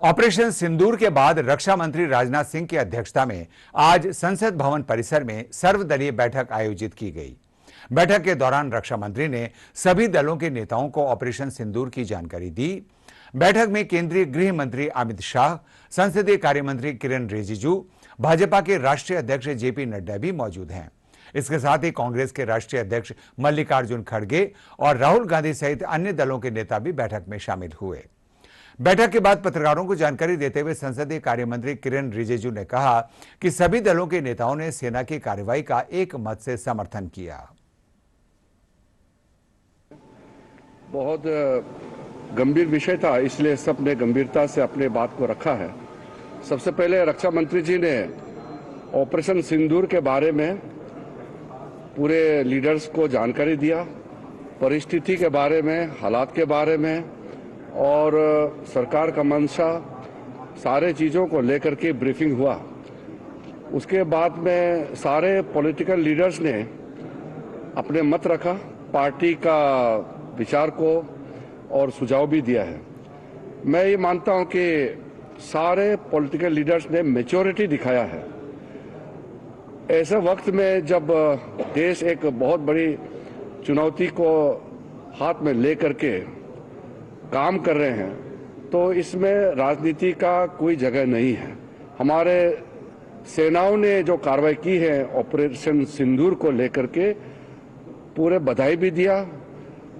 Operation सिंदूर के बाद रक्षा मंत्री राजनाथ सिंह की अध्यक्षता में आज संसद भवन परिसर में सर्वदलीय बैठक आयोजित की गई। बैठक के दौरान रक्षा मंत्री ने सभी दलों के नेताओं को ऑपरेशन सिंदूर की जानकारी दी। बैठक में केंद्रीय गृह मंत्री अमित शाह, संसदीय कार्य मंत्री किरेन रिजिजू, भाजपा के राष्ट्रीय अध्यक्ष जेपी नड्डा भी मौजूद हैं। इसके साथ ही कांग्रेस के राष्ट्रीय अध्यक्ष मल्लिकार्जुन खड़गे और राहुल गांधी सहित अन्य दलों के नेता भी बैठक में शामिल हुए। बैठक के बाद पत्रकारों को जानकारी देते हुए संसदीय कार्य मंत्री किरेन रिजिजू ने कहा कि सभी दलों के नेताओं ने सेना की कार्रवाई का एक मत से समर्थन किया। बहुत गंभीर विषय था, इसलिए सबने गंभीरता से अपने बात को रखा है। सबसे पहले रक्षा मंत्री जी ने ऑपरेशन सिंदूर के बारे में पूरे लीडर्स को जानकारी दिया, परिस्थिति के बारे में, हालात के बारे में और सरकार का मंशा, सारे चीज़ों को लेकर के ब्रीफिंग हुआ। उसके बाद में सारे पॉलिटिकल लीडर्स ने अपने मत रखा, पार्टी का विचार को और सुझाव भी दिया है। मैं ये मानता हूं कि सारे पॉलिटिकल लीडर्स ने मैच्योरिटी दिखाया है। ऐसे वक्त में जब देश एक बहुत बड़ी चुनौती को हाथ में लेकर के काम कर रहे हैं, तो इसमें राजनीति का कोई जगह नहीं है। हमारे सेनाओं ने जो कार्रवाई की है ऑपरेशन सिंदूर को लेकर के, पूरे बधाई भी दिया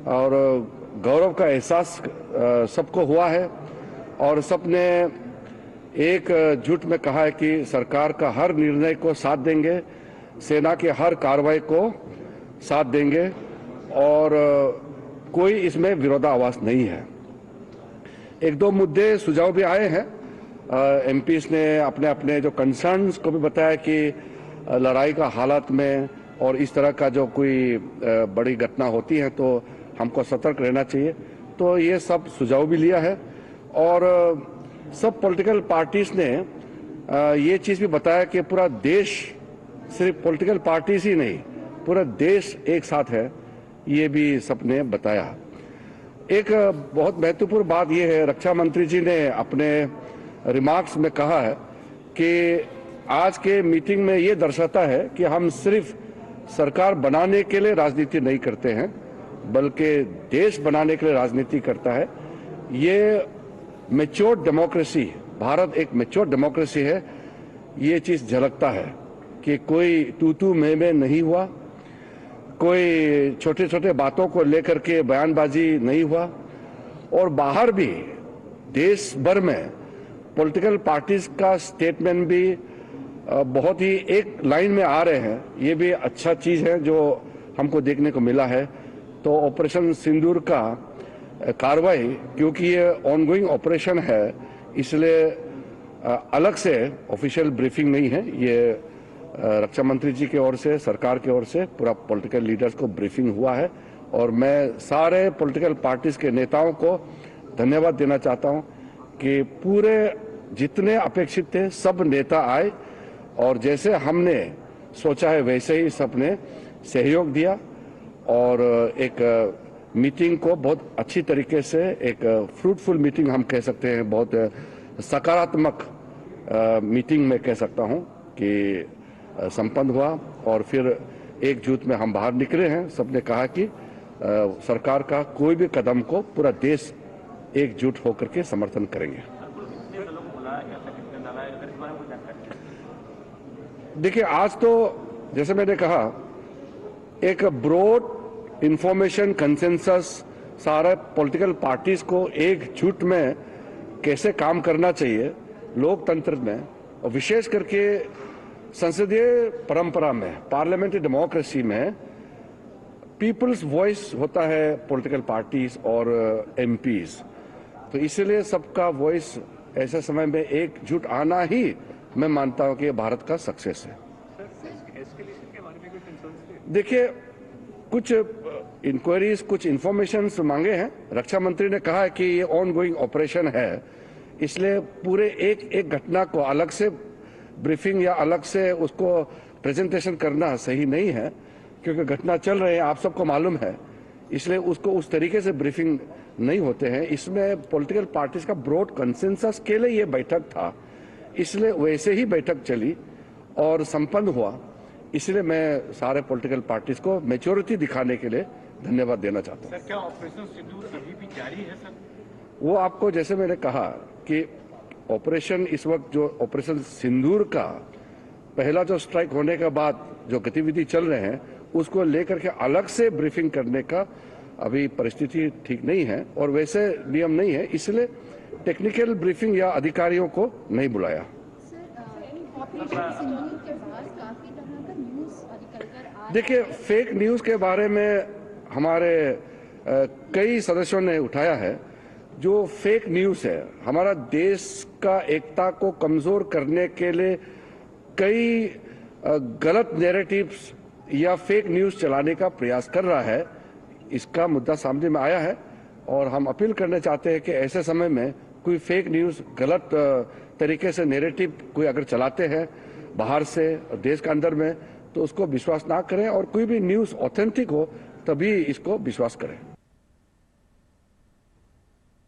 और गौरव का एहसास सबको हुआ है और सबने एक जुट में कहा है कि सरकार का हर निर्णय को साथ देंगे, सेना के हर कार्रवाई को साथ देंगे और कोई इसमें विरोधाभास नहीं है। एक दो मुद्दे सुझाव भी आए हैं। एमपीज ने अपने अपने जो कंसर्न्स को भी बताया कि लड़ाई का हालात में और इस तरह का जो कोई बड़ी घटना होती है तो हमको सतर्क रहना चाहिए। तो ये सब सुझाव भी लिया है और सब पॉलिटिकल पार्टीज ने ये चीज़ भी बताया कि पूरा देश, सिर्फ पॉलिटिकल पार्टीज ही नहीं, पूरा देश एक साथ है, ये भी सबने बताया। एक बहुत महत्वपूर्ण बात यह है, रक्षा मंत्री जी ने अपने रिमार्क्स में कहा है कि आज के मीटिंग में ये दर्शाता है कि हम सिर्फ सरकार बनाने के लिए राजनीति नहीं करते हैं, बल्कि देश बनाने के लिए राजनीति करता है। ये मैच्योर डेमोक्रेसी, भारत एक मैच्योर डेमोक्रेसी है, ये चीज़ झलकता है कि कोई तू मैं नहीं हुआ, कोई छोटे छोटे बातों को लेकर के बयानबाजी नहीं हुआ और बाहर भी देश भर में पॉलिटिकल पार्टीज का स्टेटमेंट भी बहुत ही एक लाइन में आ रहे हैं। ये भी अच्छा चीज़ है जो हमको देखने को मिला है। तो ऑपरेशन सिंदूर का कार्रवाई, क्योंकि ये ऑनगोइंग ऑपरेशन है, इसलिए अलग से ऑफिशियल ब्रीफिंग नहीं है। ये रक्षा मंत्री जी की ओर से, सरकार की ओर से पूरा पॉलिटिकल लीडर्स को ब्रीफिंग हुआ है और मैं सारे पॉलिटिकल पार्टीज के नेताओं को धन्यवाद देना चाहता हूं कि पूरे जितने अपेक्षित थे सब नेता आए और जैसे हमने सोचा है वैसे ही सबने सहयोग दिया और एक मीटिंग को बहुत अच्छी तरीके से, एक फ्रूटफुल मीटिंग हम कह सकते हैं, बहुत सकारात्मक मीटिंग में कह सकता हूं कि संपन्न हुआ और फिर एकजुट में हम बाहर निकले हैं। सबने कहा कि सरकार का कोई भी कदम को पूरा देश एकजुट होकर के समर्थन करेंगे। देखिए, आज तो जैसे मैंने कहा, एक ब्रॉड इंफॉर्मेशन कंसेंसस सारे पॉलिटिकल पार्टीज को एकजुट में कैसे काम करना चाहिए लोकतंत्र में, और विशेष करके संसदीय परंपरा में, पार्लियामेंट्री डेमोक्रेसी में पीपल्स वॉइस होता है पॉलिटिकल पार्टीज और एमपीज। तो इसलिए सबका वॉइस ऐसे समय में एकजुट आना ही मैं मानता हूं कि भारत का सक्सेस है। देखिए, कुछ इंक्वायरीज, कुछ इंफॉर्मेशन मांगे हैं। रक्षा मंत्री ने कहा है कि ये ऑन गोइंग ऑपरेशन है, इसलिए पूरे एक घटना को अलग से ब्रीफिंग या अलग से उसको प्रेजेंटेशन करना सही नहीं है, क्योंकि घटना चल रही है, आप सबको मालूम है, इसलिए उसको उस तरीके से ब्रीफिंग नहीं होते हैं। इसमें पॉलिटिकल पार्टीज का ब्रॉड कंसेंसस के लिए ये बैठक था, इसलिए वैसे ही बैठक चली और संपन्न हुआ। इसलिए मैं सारे पॉलिटिकल पार्टीज को मैच्योरिटी दिखाने के लिए धन्यवाद देना चाहता हूं। सर, क्या ऑपरेशन सिंदूर अभी भी जारी है सर? वो आपको जैसे मैंने कहा कि ऑपरेशन इस वक्त जो ऑपरेशन सिंदूर का पहला जो स्ट्राइक होने के बाद जो गतिविधि चल रहे हैं उसको लेकर के अलग से ब्रीफिंग करने का अभी परिस्थिति ठीक नहीं है और वैसे नियम नहीं है, इसलिए टेक्निकल ब्रीफिंग या अधिकारियों को नहीं बुलाया। ऑपरेशन सिंदूर के बाद काफी तरह का न्यूज़ निकल कर आ रहा है। देखिए, फेक न्यूज के बारे में हमारे कई सदस्यों ने उठाया है। जो फेक न्यूज है हमारा देश का एकता को कमजोर करने के लिए कई गलत नैरेटिव्स या फेक न्यूज चलाने का प्रयास कर रहा है। इसका मुद्दा सामने में आया है और हम अपील करना चाहते हैं कि ऐसे समय में कोई फेक न्यूज गलत तरीके से नैरेटिव कोई अगर चलाते हैं बाहर से देश के अंदर में तो उसको विश्वास ना करें और कोई भी न्यूज ऑथेंटिक हो तभी इसको विश्वास करें।